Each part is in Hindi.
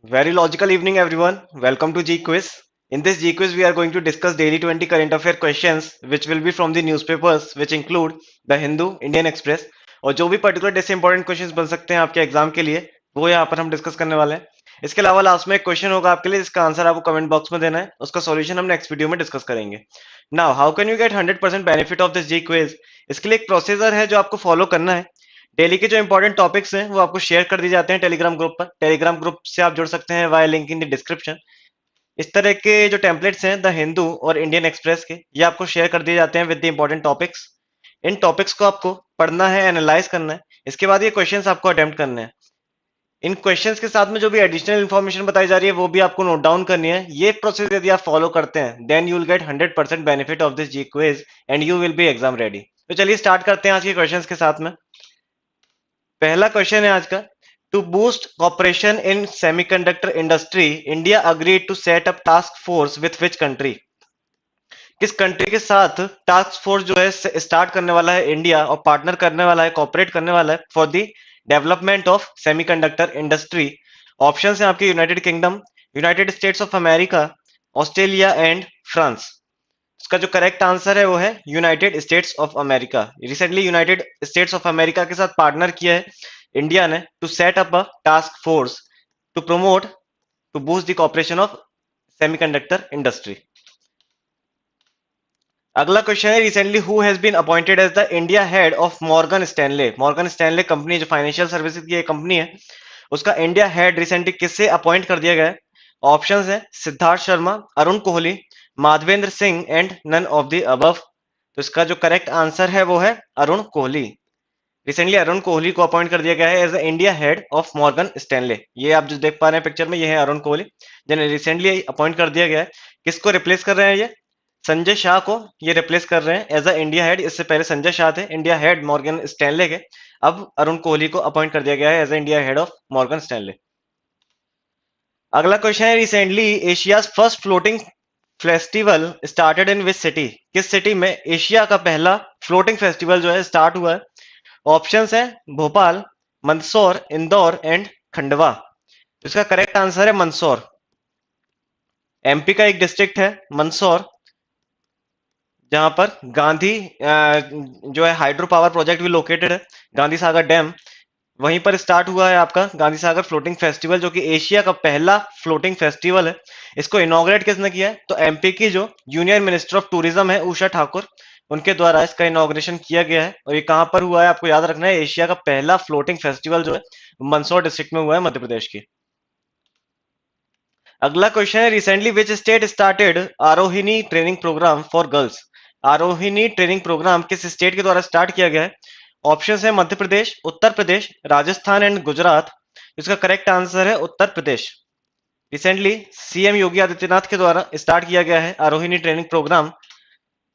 Very logical evening, everyone. Welcome to G Quiz. In this G Quiz, we are going to discuss daily 20 current affair questions, which will be from the newspapers, which include The Hindu, Indian Express, और जो भी पर्टिकुलर डे से इंपॉर्टेंट क्वेश्चंस बन सकते हैं आपके एग्जाम के लिए, वो यहाँ पर हम डिस्कस करने वाले हैं। इसके अलावा लास्ट में एक क्वेश्चन होगा आपके लिए, जिसका आंसर आपको कमेंट बॉक्स में देना है। उसका सॉल्यूशन हम नेक्स्ट वीडियो में डिस्कस करेंगे। Now how can you get 100% benefit of this G quiz? इसके लिए एक प्रोसीजर है जो आपको फॉलो करना है। डेली के जो इंपॉर्टेंट टॉपिक्स हैं वो आपको शेयर कर दिए जाते हैं टेलीग्राम ग्रुप पर। टेलीग्राम ग्रुप से आप जुड़ सकते हैं via link in the description. इस तरह के जो टेम्पलेट्स हैं द हिंदू और इंडियन एक्सप्रेस के, ये आपको शेयर कर दिए जाते हैं with the important topics. In topics को आपको पढ़ना है, एनालाइज करना है। इसके बाद ये क्वेश्चंस आपको अटेम्प्ट करने हैं। इन क्वेश्चंस के साथ में जो भी एडिशनल इन्फॉर्मेशन बताई जा रही है वो भी आपको नोट डाउन करनी है। ये प्रोसेस यदि आप फॉलो करते हैं then you will get 100% benefit of this G quiz and you will be exam ready. तो चलिए स्टार्ट करते हैं आज के क्वेश्चंस के साथ में। पहला क्वेश्चन है आज का, to boost cooperation in semiconductor industry India agreed to set up task force with which country? किस कंट्री के साथ टास्क फोर्स जो है स्टार्ट करने वाला है इंडिया, और पार्टनर करने वाला है, कॉपरेट करने वाला है for the development of semiconductor industry? Option है आपके United Kingdom, United States of America, Australia and France. इसका जो करेक्ट आंसर है वो है United States of America. Recently United States of America के साथ पार्टनर किया है इंडिया ने to set up a task force to promote, to boost the cooperation of semiconductor industry. अगला क्वेश्चन है, recently who has been appointed as the India head of Morgan Stanley? Morgan Stanley company जो फाइनेंशियल सर्विसेज की एक कंपनी है, उसका इंडिया हेड रिसेंटली किससे अपॉइंट कर दिया गया है? ऑप्शंस है Siddharth Sharma, Arun Kohli, Madhavendra Singh and none of the above. तो इसका जो करेक्ट आंसर है वो है अरुण कोहली। रिसेंटली अरुण कोहली को अपॉइंट कर दिया गया है as the India head of Morgan Stanley. ये आप जो देख पा रहे हैं पिक्चर में, ये है अरुण कोहली जिन्हें रिसेंटली अपॉइंट कर दिया गया है। किसको रिप्लेस कर रहे हैं? ये संजय शाह को ये रिप्लेस कर रहे हैं एज अ इंडिया हेड। इससे पहले संजय शाह थे इंडिया हेड मॉर्गन स्टैनले के। अब अरुण कोहली को अपॉइंट कर दिया गया है as a India head of Morgan Stanley. अगला क्वेश्चन है, recently Asia's first floating festival started in which city? किस सिटी में एशिया का पहला फ्लोटिंग फेस्टिवल जो है स्टार्ट हुआ है? ऑप्शंस है भोपाल, मंदसौर, इंदौर एंड खंडवा। तो इसका करेक्ट आंसर है मंदसौर। एमपी का एक डिस्ट्रिक्ट है मंदसौर, जहां पर गांधी जो है हाइड्रो पावर प्रोजेक्ट भी लोकेटेड है, गांधी सागर डैम। वहीं पर स्टार्ट हुआ है आपका गांधी सागर फ्लोटिंग फेस्टिवल, जो कि एशिया का पहला फ्लोटिंग फेस्टिवल है। इसको इनॉग्रेट किसने किया है? तो एमपी की जो यूनियन मिनिस्टर ऑफ टूरिज्म है उषा ठाकुर, उनके द्वारा इसका इनॉग्रेशन किया गया है। और ये कहां पर हुआ है आपको याद रखना है, एशिया का पहला फ्लोटिंग फेस्टिवल जो है मंदसौर डिस्ट्रिक्ट में हुआ है, मध्य प्रदेश की। अगला क्वेश्चन है, recently which state started Arohini training program for girls? Arohini training program किस स्टेट के द्वारा स्टार्ट किया गया है? ऑप्शन है मध्य प्रदेश, उत्तर प्रदेश, राजस्थान एंड गुजरात। इसका करेक्ट आंसर है उत्तर प्रदेश। रिसेंटली सीएम योगी आदित्यनाथ के द्वारा स्टार्ट किया गया है आरोहिणी ट्रेनिंग प्रोग्राम।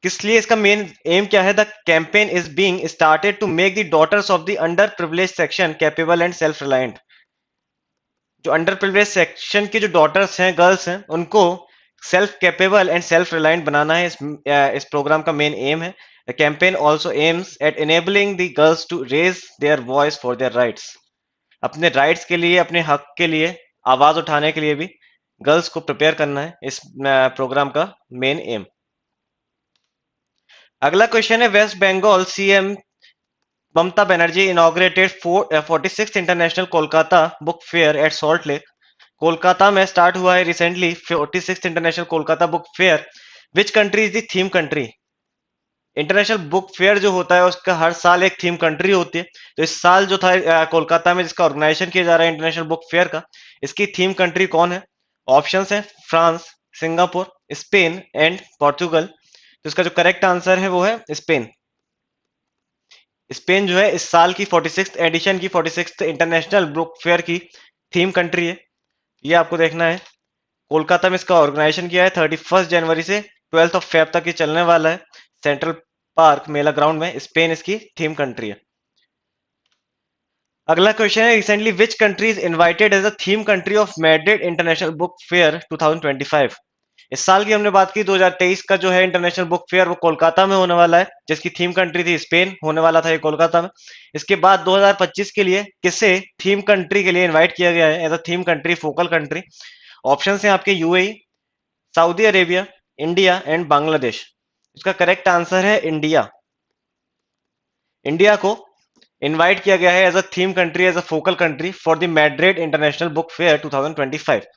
किस लिए? इसका मेन एम क्या है? The campaign is being started to make the daughters of the under privilege section capable and self reliant. जो अंडर प्रिविलेज सेक्शन की जो डॉटर्स हैं, गर्ल्स हैं, उनको self capable and self reliant बनाना है इस प्रोग्राम का मेन एम है। The campaign also aims at enabling the girls to raise their voice for their rights. अपने राइट्स के लिए, अपने हक के लिए आवाज उठाने के लिए भी गर्ल्स को प्रिपेयर करना है इस प्रोग्राम का मेन एम। अगला क्वेश्चन है, West Bengal CM Mamata Banerjee inaugurated 46th international Kolkata book fair at Salt Lake. Kolkata में स्टार्ट हुआ है recently 46th international Kolkata book fair. Which country is the theme country? International book fair जो होता है उसका हर साल एक थीम कंट्री होती है। तो इस साल जो था कोलकाता में जिसका ऑर्गेनाइजेशन किया जा रहा है इंटरनेशनल बुक फेयर का, इसकी थीम कंट्री कौन है? ऑप्शंस है France, Singapore, Spain and Portugal. तो इसका जो करेक्ट आंसर है वो है स्पेन। स्पेन जो है इस साल की 46th एडिशन की 46th इंटरनेशनल बुक फेयर की थीम कंट्री है। ये आपको देखना है। कोलकाता में इसका ऑर्गेनाइजेशन किया है 31 जनवरी से 12 फेब तक ये चलने वाला है सेंट्रल पार्क मेला ग्राउंड में। स्पेन इसकी थीम कंट्री है। अगला क्वेश्चन है, recently which country is invited as a theme country of Madrid international book fair 2025? इस साल की हमने बात की, 2023 का जो है इंटरनेशनल बुक फेयर वो कोलकाता में होने वाला है, जिसकी थीम कंट्री थी स्पेन, होने वाला था ये कोलकाता में। इसके बाद 2025 के लिए किसे थीम कंट्री के लिए इनवाइट किया गया है as a theme country, focal country? Option है आपके UAE, Saudi Arabia, India and Bangladesh. इसका करेक्ट आंसर है इंडिया। इंडिया को इनवाइट किया गया है as a theme country, as a focal country for the Madrid international book fair 2025।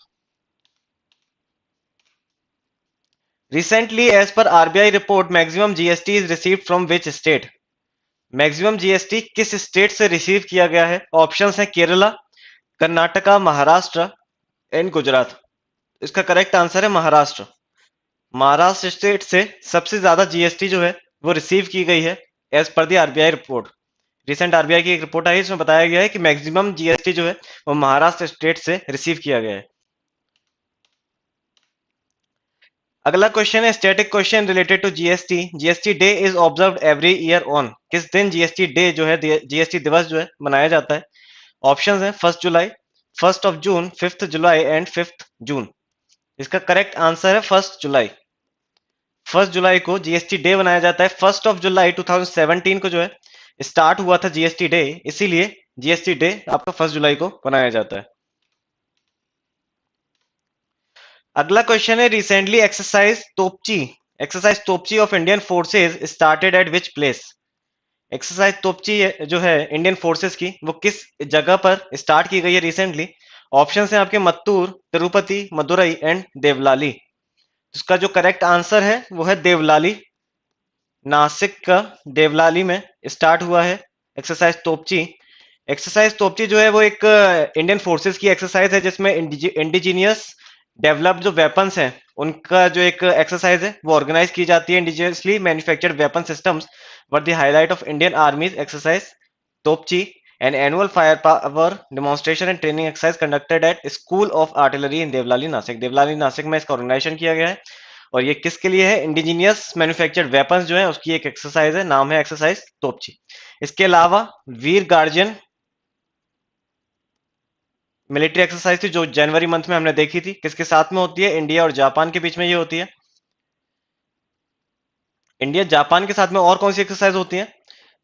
Recently, as per RBI report, maximum GST is received from which state? Maximum GST किस स्टेट से रिसीव किया गया है? ऑप्शंस हैं केरला, कर्नाटका, महाराष्ट्र एंड गुजरात। इसका करेक्ट आंसर है महाराष्ट्र। महाराष्ट्र स्टेट से सबसे ज्यादा जीएसटी जो है वो रिसीव की गई है as per the RBI report. Recent RBI की एक रिपोर्ट आई, इसमें बताया गया है कि मैक्सिमम जीएसटी जो है वो महाराष्ट्र स्टेट से रिसीव किया गया है। अगला क्वेश्चन है static question related to GST. GST day is observed every year on? किस दिन जीएसटी डे जो है, जीएसटी दिवस जो है मनाया जाता है? ऑप्शंस हैं 1 जुलाई, 1 जून, 5 जुलाई एंड 5 जून। इसका करेक्ट आंसर है 1 जुलाई। 1 जुलाई को जीएसटी डे मनाया जाता है। 1 जुलाई 2017 को जो है स्टार्ट हुआ था जीएसटी डे, इसीलिए जीएसटी डे आपका 1 जुलाई को मनाया जाता है। अगला क्वेश्चन है recently exercise Topchi of Indian forces started at which place? Exercise Topchi जो है इंडियन फोर्सेस की, वो किस जगह पर स्टार्ट की गई है रिसेंटली? ऑप्शन है आपके मत्तूर, तिरुपति, मदुरई एंड देवलाली। इसका जो करेक्ट आंसर है वो है देवलाली। नासिक का देवलाली में स्टार्ट हुआ है एक्सरसाइज तोपची। एक्सरसाइज तोपची जो है वो एक इंडियन फोर्सेस की एक्सरसाइज है, जिसमें इंडिजीनियस डेवलप्ड जो वेपन्स हैं उनका जो एक एक्सरसाइज है वो ऑर्गेनाइज की जाती है। Indigenously manufactured weapon systems were the highlight of Indian armies exercise Topchi, an annual fire power demonstration and training exercise conducted at school of artillery in Deolali Nashik. Deolali Nashik में इसका ऑर्गेनाइजेशन किया गया है और ये किसके लिए है? इंडिजीनियस मैन्युफैक्चर्ड वेपन्स जो है उसकी एक एक्सरसाइज है, नाम है एक्सरसाइज तोपची। इसके अलावा वीर गार्जियन मिलिट्री एक्सरसाइज थी जो जनवरी मंथ में हमने देखी थी, किसके साथ में होती है? इंडिया और जापान के बीच में ये होती है। इंडिया जापान के साथ में और कौन सी एक्सरसाइज होती है?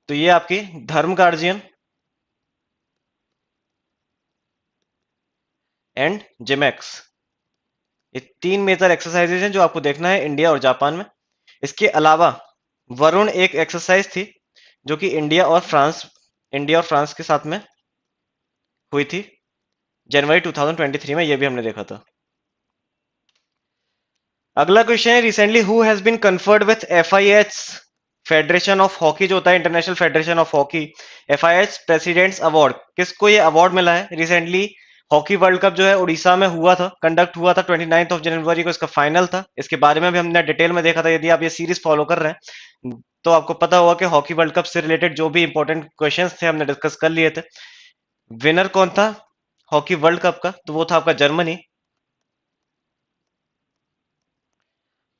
तो ये आपकी धर्म गार्जियन एंड जिमेक्स, ये 3 मेजर एक्सरसाइजेज हैं जो आपको देखना है इंडिया और जापान में। इसके अलावा वरुण एक एक्सरसाइज थी जो कि इंडिया और फ्रांस के साथ में हुई थी जनवरी 2023 में, ये भी हमने देखा था। अगला क्वेश्चन है recently who has been conferred with FIH federation of hockey जो होता है international federation of hockey, FIH president's award, किसको ये अवार्ड मिला है? रिसेंटली हॉकी वर्ल्ड कप जो है उड़ीसा में हुआ था, कंडक्ट हुआ था 29 जनवरी को, इसका फाइनल था। इसके बारे में भी हमने डिटेल में देखा था। यदि आप ये सीरीज फॉलो कर रहे हैं तो आपको पता होगा कि हॉकी वर्ल्ड कप से रिलेटेड जो भी इंपॉर्टेंट क्वेश्चंस थे हमने डिस्कस कर लिए थे। विनर कौन था हॉकी वर्ल्ड कप का? तो वो था आपका जर्मनी,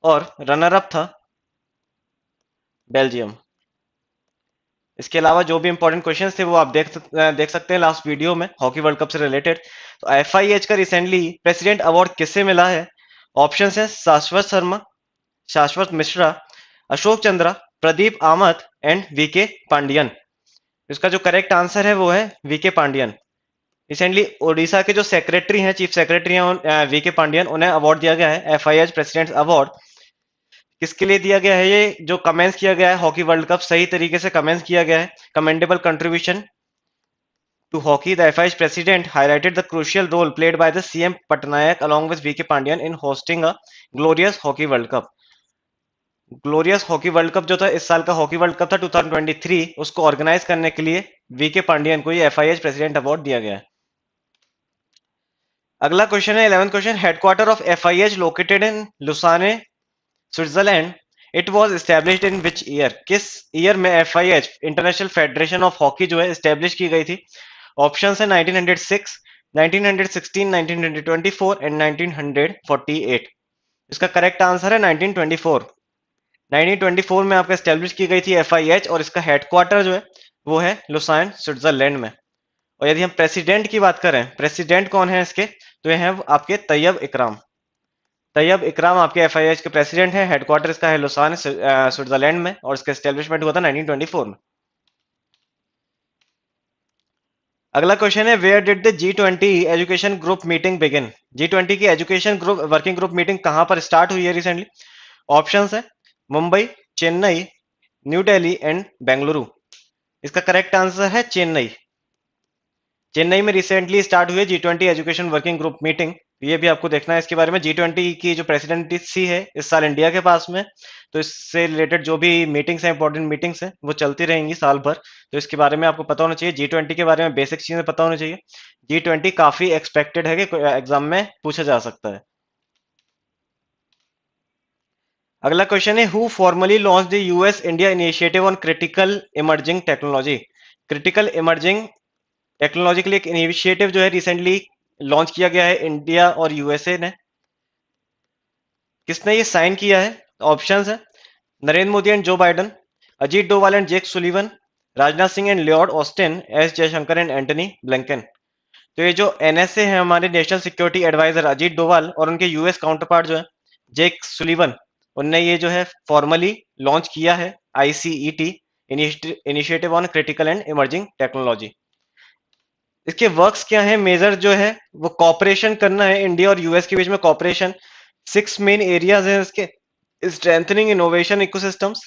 और रनर अप था बेल्जियम। इसके अलावा जो भी इंपॉर्टेंट क्वेश्चंस थे वो आप देख सकते हैं लास्ट वीडियो में हॉकी वर्ल्ड कप से रिलेटेड। तो एफआईएच का रिसेंटली प्रेसिडेंट अवार्ड किससे मिला है? ऑप्शंस हैं शाश्वत शर्मा, शाश्वत मिश्रा, अशोक चंद्रा, प्रदीप आमत एंड वीके पांडियन। इसका जो करेक्ट आंसर है वो है वीके पांडियन। रिसेंटली ओडिशा के जो सेक्रेटरी हैं, चीफ सेक्रेटरी हैं वीके पांडियन, उन्हें अवार्ड दिया गया है एफआईएच प्रेसिडेंट अवार्ड। किसके लिए दिया गया है? ये जो कमेंट्स किया गया है हॉकी वर्ल्ड कप, सही तरीके से कमेंट्स किया गया है। Commendable contribution to hockey, the FIH president highlighted the crucial role played by the CM Patnaik along with VK Pandian in hosting a glorious hockey world cup. Glorious hockey world cup जो था इस साल का हॉकी वर्ल्ड कप था 2023, उसको ऑर्गेनाइज करने के लिए वीके पांडियन को ये एफआईएच प्रेसिडेंट अवार्ड दिया गया है। अगला क्वेश्चन है 11th question, headquarter of FIH located in Lausanne Switzerland, it was established in which year? किस ईयर में FIH international federation of hockey जो है स्टैब्लिश की गई थी? ऑप्शन है 1906, 1916, 1924 एंड 1948। इसका करेक्ट आंसर है 1924। 1924 में आपका स्टैब्लिश की गई थी एफआईएच और इसका हेडक्वार्टर जो है वो है लुसान स्विट्जरलैंड में। और यदि हम प्रेसिडेंट की बात करें, प्रेसिडेंट कौन है इसके? तो ये हैं आपके तैयब इकराम। तैयब इकराम आपके एफआईएच के प्रेसिडेंट हैं। हेडक्वार्टर इसका है लुसान स्विट्जरलैंड में और इसका एस्टेब्लिशमेंट हुआ था 1924 में। अगला क्वेश्चन है where did the G20 education group meeting begin. G20 की education group working group meeting कहां पर स्टार्ट हुई है रिसेंटली? ऑप्शंस है मुंबई, चेन्नई, न्यू दिल्ली एंड बेंगलुरु। इसका करेक्ट आंसर है चेन्नई। चेन्नई में रिसेंटली स्टार्ट हुई है G20 education working group meeting. ये भी आपको देखना है इसके बारे में। G20 की जो प्रेसिडेंसी है इस साल इंडिया के पास में, तो इससे रिलेटेड जो भी मीटिंग्स हैं, इंपॉर्टेंट मीटिंग्स हैं, वो चलती रहेंगी साल भर। तो इसके बारे में आपको पता होना चाहिए। G20 के बारे में बेसिक चीजें पता होनी चाहिए। G20 काफी एक्सपेक्टेड है कि एग्जाम में पूछा जा सकता है। अगला क्वेश्चन है who formally launch the US India initiative on critical emerging technology. Critical emerging technology के लिए एक इनिशिएटिव जो है रिसेंटली लॉन्च किया गया है इंडिया और यूएसए ने। किसने ये साइन किया है? ऑप्शंस है Narendra Modi and Joe Biden, Ajit Doval and Jake Sullivan, Rajnath Singh and Lloyd Austin, S Jaishankar and Antony Blinken. तो ये जो एनएसए है हमारे national security adviser Ajit Doval और उनके यूएस काउंटर पार्ट जो है जेक सुलिवन, उनने ये जो है फॉर्मली लॉन्च किया है ICET initiative on critical and emerging technology. इसके वर्क्स क्या है? मेजर जो है वो कॉपरेशन करना है इंडिया और यूएस के बीच में कॉपरेशन। 6 मेन एरियाज हैं इसके: strengthening innovation ecosystems,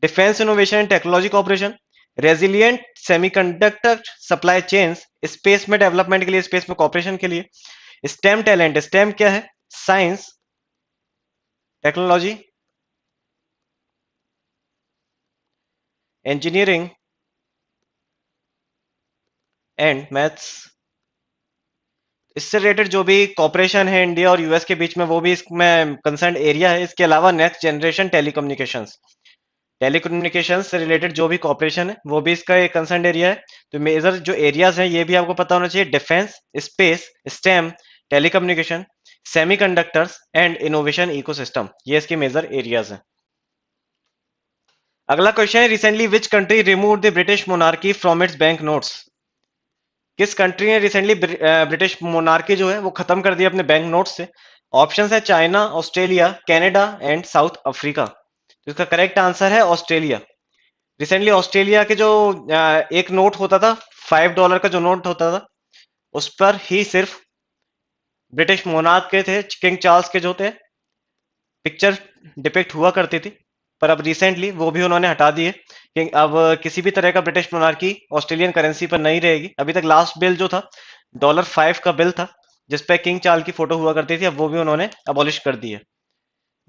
defence innovation and technology cooperation, resilient semiconductor supply chains, space में डेवलपमेंट के लिए, स्पेस में कॉपरेशन के लिए, स्टेम टैलेंट, स्टेम क्या है? Science, technology, engineering and maths. इससे रिलेटेड जो भी कॉपरेशन है इंडिया और यूएस के बीच में वो भी इसमें कंसर्न एरिया है। इसके अलावा नेक्स्ट जनरेशन टेलीकम्युनिकेशंस, टेलीकम्युनिकेशंस से रिलेटेड जो भी कॉपरेशन है वो भी इसका एक कंसर्न एरिया है। तो मेजर जो एरियाज हैं ये भी आपको पता होना चाहिए: defence, space, stem, telecommunication, semiconductors and innovation ecosystem. ये इसके मेजर एरियाज हैं। अगला क्वेश्चन है recently which country remove the British monarchy from its bank notes. किस कंट्री ने रिसेंटली ब्रिटिश मोनार्की जो है वो खत्म कर दिया अपने बैंक नोट्स से? ऑप्शंस है China, Australia, Canada and south Africa. तो इसका करेक्ट आंसर है ऑस्ट्रेलिया। रिसेंटली ऑस्ट्रेलिया के जो एक नोट होता था, $5 का जो नोट होता था, उस पर ही सिर्फ ब्रिटिश मोनार्क के थे, किंग चार्ल्स के जो थे पिक्चर डिपिक्ट हुआ करती थी। पर अब रिसेंटली वो भी उन्होंने हटा दिए कि अब किसी भी तरह का ब्रिटिश मोनार्की ऑस्ट्रेलियन करेंसी पर नहीं रहेगी। अभी तक लास्ट बिल जो था $5 का बिल था जिसपे किंग चार्ल्स की फोटो हुआ करती थी, अब वो भी उन्होंने अबॉलिश कर दी है।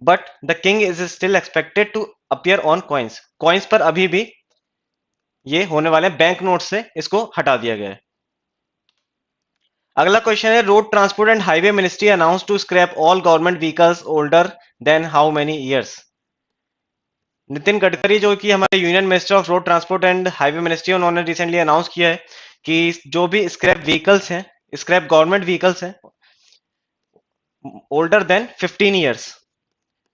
But the king is still expected to appear on coins. Coins पर अभी भी ये होने वाले बैंक नोट से इसको हटा दिया गया है। अगला क्वेश्चन है road transport and highway ministry announce to scrap all government vehicles older than how many years. Nitin Gadkari जो कि हमारे union minister of road transport and highway ministry, उन्होंने रिसेंटली अनाउंस किया है कि जो भी स्क्रैप व्हीकल्स हैं, स्क्रैप गवर्नमेंट व्हीकल्स हैं ओल्डर देन 15 ईयर्स,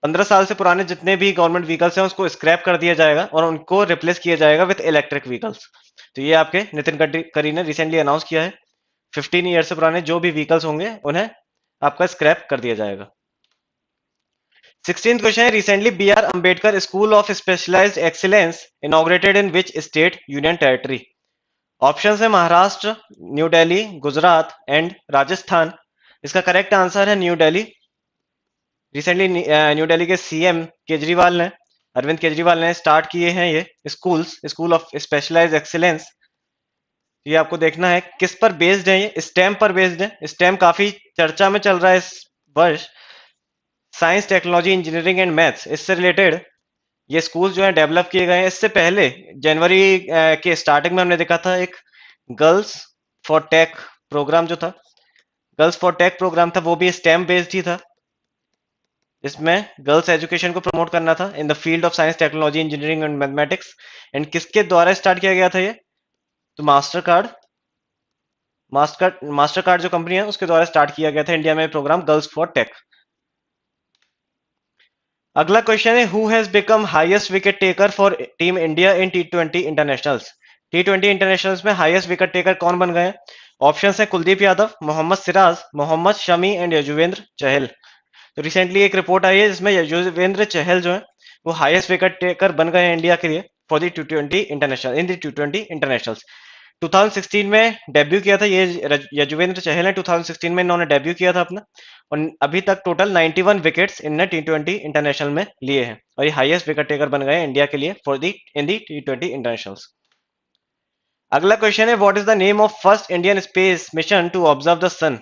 15 साल से पुराने जितने भी गवर्नमेंट व्हीकल्स हैं उसको स्क्रैप कर दिया जाएगा और उनको रिप्लेस किया जाएगा विद इलेक्ट्रिक व्हीकल्स। तो ये आपके नितिन गडकरी ने रिसेंटली अनाउंस किया है। 15 ईयर से पुराने जो भी व्हीकल्स होंगे उन्हें आपका स्क्रैप कर दिया जाएगा। 16th क्वेश्चन है recently B R Ambedkar school of specialised excellence inaugurated in which state union territory. Option है महाराष्ट्र, न्यू दिल्ली, गुजरात एंड राजस्थान। इसका करेक्ट आंसर है new Delhi. Recently new Delhi के सीएम केजरीवाल ने, अरविंद केजरीवाल ने स्टार्ट किए हैं ये स्कूल ऑफ स्पेशलाइज्ड एक्सीलेंस। ये आपको देखना है किस पर बेस्ड है, ये स्टेम पर बेस्ड है। स्टेम काफी चर्चा में चल रहा है इस वर्ष। Science, technology, engineering and maths, इससे रिलेटेड ये स्कूल जो है डेवलप किए गए हैं। इससे पहले जनवरी के स्टार्टिंग में हमने देखा था एक गर्ल्स फॉर टेक प्रोग्राम जो था, गर्ल्स फॉर टेक प्रोग्राम था, वो भी स्टेम बेस्ड ही था। इसमें गर्ल्स एजुकेशन को प्रमोट करना था in the field of science, technology, engineering and mathematics. And किसके द्वारा स्टार्ट किया गया था ये? तो मास्टर कार्ड जो कंपनी है उसके द्वारा स्टार्ट किया गया था इंडिया में प्रोग्राम गर्ल्स फॉर टेक। अगला क्वेश्चन है who has become highest wicket taker for team India in T20 internationals. T20 internationals में हाईएस्ट विकेट टेकर कौन बन गए हैं? ऑप्शन है कुलदीप यादव, मोहम्मद सिराज, मोहम्मद शमी एंड यजुवेंद्र चहल। तो रिसेंटली एक रिपोर्ट आई है जिसमें युजवेंद्र चहल जो है वो हाईएस्ट विकेट टेकर बन गए हैं इंडिया के लिए for the T20 international in the T20 internationals. 2016 में डेब्यू किया था ये यजुवेंद्र चहल ने, 2016 में इन्होंने डेब्यू किया था अपना, और अभी तक टोटल 91 विकेट्स इनने T20 इंटरनेशनल में लिए हैं और ये हाईएस्ट विकेट टेकर बन गए हैं इंडिया के लिए for the in the T20 internationals. अगला क्वेश्चन है, what is the name of first Indian space mission to observe the sun?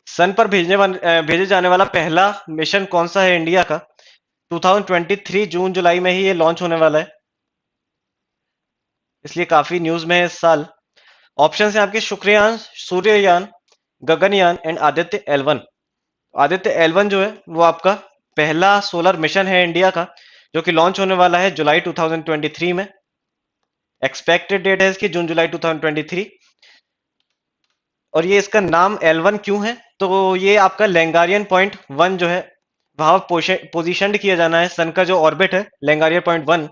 Sun पर भेजे जाने वाला पहला मिशन कौन सा है इंडिया का? 2023 जून जुलाई में ही ये लॉन्च होने वाला है, इसलिए काफी न्यूज में है इस साल। ऑप्शन है आपके Shukrayaan, Suryayaan, Gaganyaan and Aditya L1। Aditya L1 जो है वो आपका पहला सोलर मिशन है इंडिया का, जो कि लॉन्च होने वाला है जुलाई 2023 में। एक्सपेक्टेड डेट है इसकी जून जुलाई 2023। और ये इसका नाम L1 क्यों है? तो ये आपका लैंगारियन पॉइंट 1 जो है वहां पोजिशन किया जाना है, सन का जो ऑर्बिट है लैंगारियन पॉइंट 1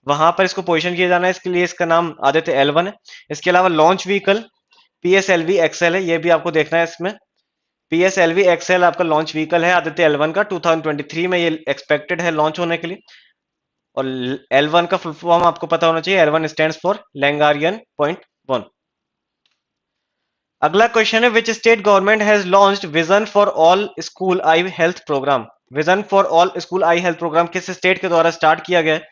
वहां पर इसको पोजिशन किया जाना है, इसके लिए इसका नाम आदित्य L1 है। इसके अलावा लॉन्च व्हीकल PSLV XL है, ये भी आपको देखना है इसमें। PSLV XL आपका लॉन्च व्हीकल है आदित्य L1 का, 2023 में ये एक्सपेक्टेड है लॉन्च होने के लिए। और L1 का फुल फॉर्म आपको पता होना चाहिए, L1 स्टैंड्स फॉर लैंगारियन पॉइंट 1। अगला क्वेश्चन है, which state government has launched vision for all school eye health programme? Vision for all school eye health programme किस स्टेट के द्वारा स्टार्ट किया गया है?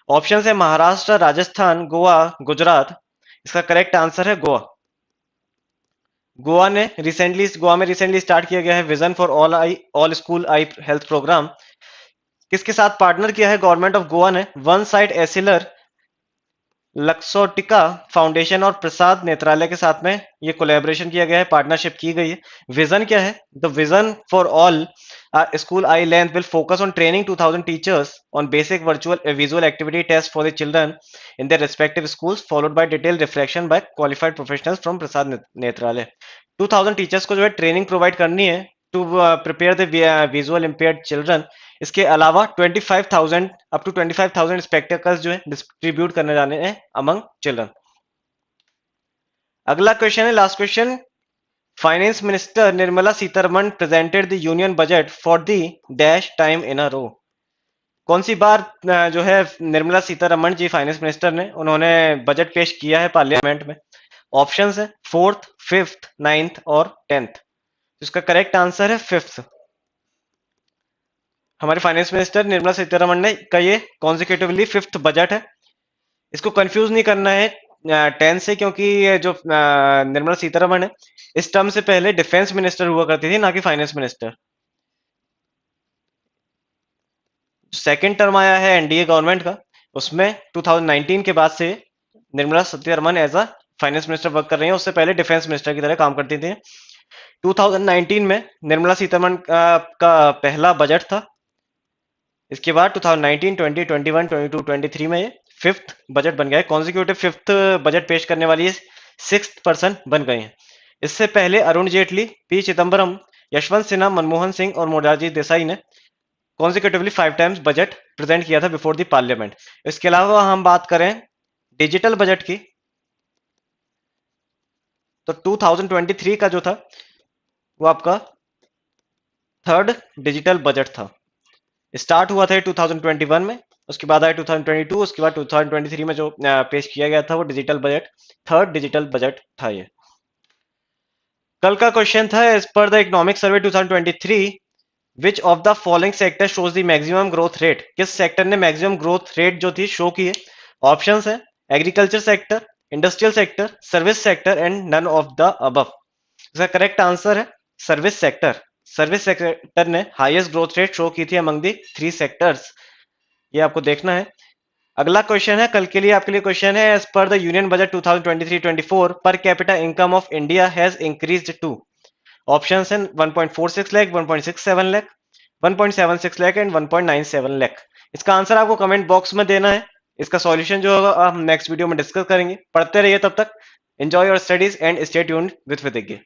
ऑप्शन है महाराष्ट्र, राजस्थान, गोवा, गुजरात। इसका करेक्ट आंसर है गोवा। गोवा में रिसेंटली स्टार्ट किया गया है vision for all school eye health programme. किसके साथ पार्टनर किया है गवर्नमेंट ऑफ गोवा ने? OneSight EssilorLuxottica foundation और प्रसाद नेत्रालय के साथ में ये कोलैबोरेशन किया गया है, पार्टनरशिप की गई है। विजन क्या है? The vision for all school eye health will focus on training 2000 teachers on basic virtual visual activity test for the children in their respective schools followed by detail reflection by qualified professionals from Prasad Netralaya. 2000 teachers को जो है ट्रेनिंग प्रोवाइड करनी है to prepare the visual impaired children. इसके अलावा 25,000 अप टू 25,000 स्पेक्टेकल्स जो है डिस्ट्रीब्यूट करने जाने हैं अमंग चिल्ड्रन। अगला क्वेश्चन है, last question, finance minister Nirmala Sitharaman presented the union budget for the dash time in a row. कौन सी बार जो है निर्मला सीतारमण जी फाइनेंस मिनिस्टर ने उन्होंने बजट पेश किया है पार्लियामेंट में? ऑप्शंस है 4th, 5th, 9th और 10th। इसका करेक्ट आंसर है 5th। हमारे फाइनेंस मिनिस्टर निर्मला सीतारमण ने का ये कॉन्जिक्यूटिवली 5th बजट है। इसको कंफ्यूज नहीं करना है 10 से, क्योंकि ये जो निर्मला सीतारमण है इस टर्म से पहले डिफेंस मिनिस्टर हुआ करती थी, ना कि फाइनेंस मिनिस्टर। सेकेंड टर्म आया है एनडीए गवर्नमेंट का, उसमें 2019 के बाद से Nirmala Sitharaman as a finance minister work कर रही है, उससे पहले डिफेंस मिनिस्टर की तरह काम करती थी। 2019 में निर्मला सीतारमण का पहला बजट था। इसके बाद 2019, 20, 21, 22, 23 में ये 5th बजट बन गया है। कॉन्जिक्यूटिव 5th बजट पेश करने वाली 6th पर्सन बन गए हैं। इससे पहले अरुण जेटली, पी चिदम्बरम, यशवंत सिन्हा, मनमोहन सिंह और मोरारजी देसाई ने कॉन्जिक्यूटिवली 5 टाइम्स बजट प्रेजेंट किया था बिफोर द पार्लियामेंट। इसके अलावा हम बात करें डिजिटल बजट की, तो 2023 का जो था वो आपका 3rd डिजिटल बजट था। स्टार्ट हुआ था 2021 में, उसके बाद आया 2022, उसके बाद 2023 में जो पेश किया गया था वो digital budget 3rd digital budget था ये। कल का क्वेश्चन था, as per the economic survey 2023 which of the following sector shows the maximum growth rate? किस सेक्टर ने मैक्सिमम ग्रोथ रेट जो थी शो की है? ऑप्शंस है agriculture sector, industrial sector, service sector and none of the above. इसका करेक्ट आंसर है सर्विस सेक्टर। सर्विस सेक्टर ने हाईएस्ट ग्रोथ रेट शो की थी अमंग दी 3 सेक्टर्स, ये आपको देखना है। अगला क्वेश्चन है, कल के लिए आपके लिए क्वेश्चन है, as per the union budget 2023-24 per capita income of India has increased to. Options हैं 1.46 लाख, 1.67 लाख, 1.76 लाख एंड 1.97 लाख। इसका आंसर आपको कमेंट बॉक्स में देना है। इसका सॉल्यूशन जो होगा हम नेक्स्ट वीडियो में डिस्कस करेंगे। पढ़ते रहिए तब तक। Enjoy your studies and stay tuned with विदिज्ञ।